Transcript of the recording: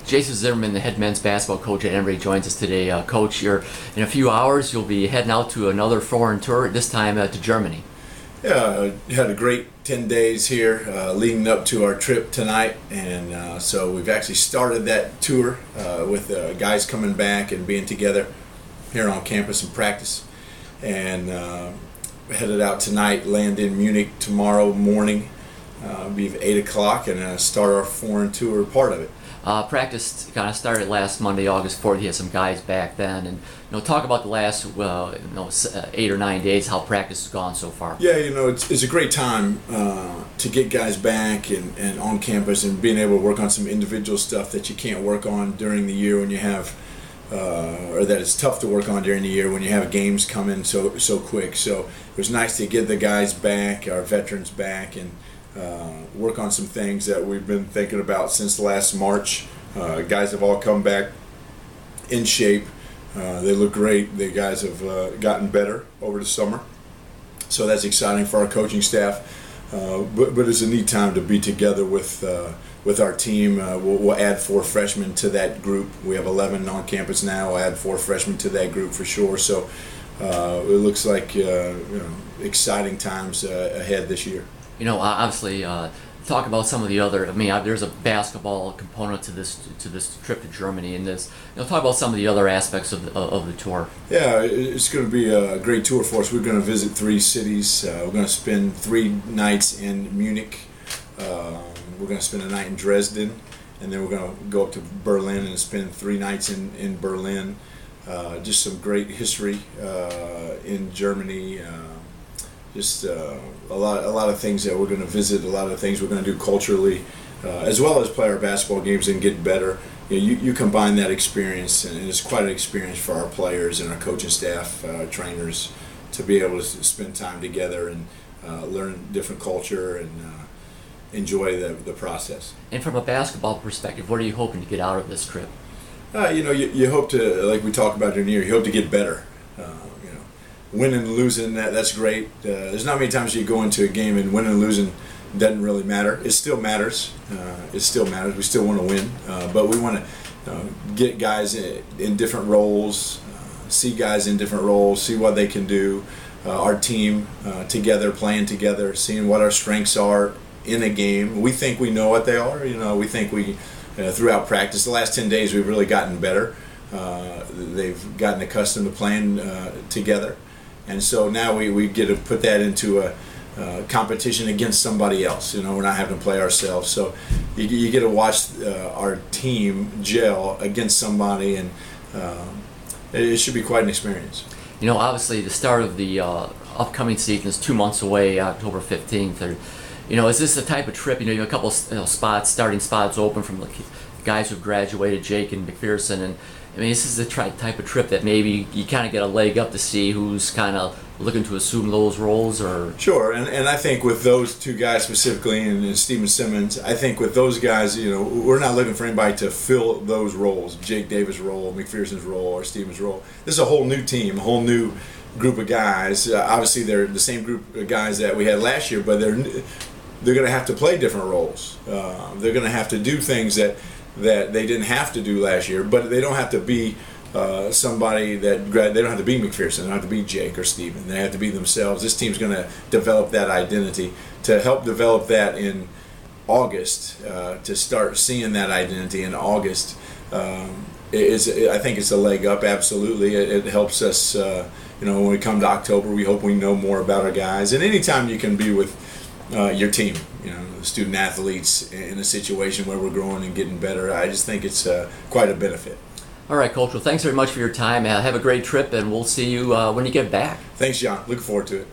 Jason Zimmerman, the head men's basketball coach at Emory, joins us today. Coach, in a few hours you'll be heading out to another foreign tour, this time to Germany. Yeah, had a great 10 days here leading up to our trip tonight, and so we've actually started that tour with guys coming back and being together here on campus and practice, and headed out tonight, land in Munich tomorrow morning, be 8 o'clock, and start our foreign tour part of it. Practice kind of started last Monday, August 4th. You had some guys back then, and talk about the last 8 or 9 days, how practice has gone so far. Yeah, it's a great time to get guys back and on campus and being able to work on some individual stuff that you can't work on during the year when you have, or that it's tough to work on during the year when you have games coming so quick. So it was nice to get the guys back, our veterans back, and work on some things that we've been thinking about since last March. Guys have all come back in shape. They look great. The guys have gotten better over the summer, so that's exciting for our coaching staff. But it's a neat time to be together with our team. We'll add 4 freshmen to that group. We have 11 on campus now. We'll add 4 freshmen to that group for sure. So it looks like exciting times ahead this year. Obviously, talk about some of the other. There's a basketball component to this trip to Germany, and this. Talk about some of the other aspects of the tour. Yeah, it's going to be a great tour for us. We're going to visit 3 cities. We're going to spend 3 nights in Munich. We're going to spend a night in Dresden, and then we're going to go up to Berlin and spend 3 nights in Berlin. Just some great history in Germany. Just a lot of things that we're going to visit, a lot of things we're going to do culturally, as well as play our basketball games and get better. You combine that experience, and it's quite an experience for our players and our coaching staff, trainers, to be able to spend time together and learn different culture and enjoy the process. And from a basketball perspective, what are you hoping to get out of this trip? You hope to, like we talked about during the year, you hope to get better. Winning and losing, that's great. There's not many times you go into a game and winning and losing doesn't really matter. It still matters. We still want to win, but we want to get guys in different roles, see guys in different roles, see what they can do. Our team together, playing together, seeing what our strengths are in a game. We think we know what they are. We think throughout practice, the last 10 days, we've really gotten better. They've gotten accustomed to playing together. And so now we get to put that into a competition against somebody else. We're not having to play ourselves. So you get to watch our team gel against somebody, and it should be quite an experience. Obviously the start of the upcoming season is 2 months away, October 15th. Is this the type of trip, you have a couple starting spots open from the guys who've graduated, Jake and McPherson, and this is the type of trip that maybe you kind of get a leg up to see who's kind of looking to assume those roles, or sure. And I think with those 2 guys specifically, and Steven Simmons, I think with those guys, we're not looking for anybody to fill those roles, Jake Davis' role, McPherson's role, or Steven's role. This is a whole new team, a whole new group of guys. Obviously, they're the same group of guys that we had last year, but they're going to have to play different roles. They're going to have to do things that they didn't have to do last year, but they don't have to be somebody they don't have to be McPherson, they don't have to be Jake or Steven. They have to be themselves. This team's going to develop that identity. To help develop that in August, to start seeing that identity in August, I think it's a leg up, absolutely. It helps us, when we come to October, we hope we know more about our guys. And anytime you can be with your team, student athletes, in a situation where we're growing and getting better, I just think it's quite a benefit. All right, Coach. Well, thanks very much for your time. Have a great trip, and we'll see you when you get back. Thanks, John. Looking forward to it.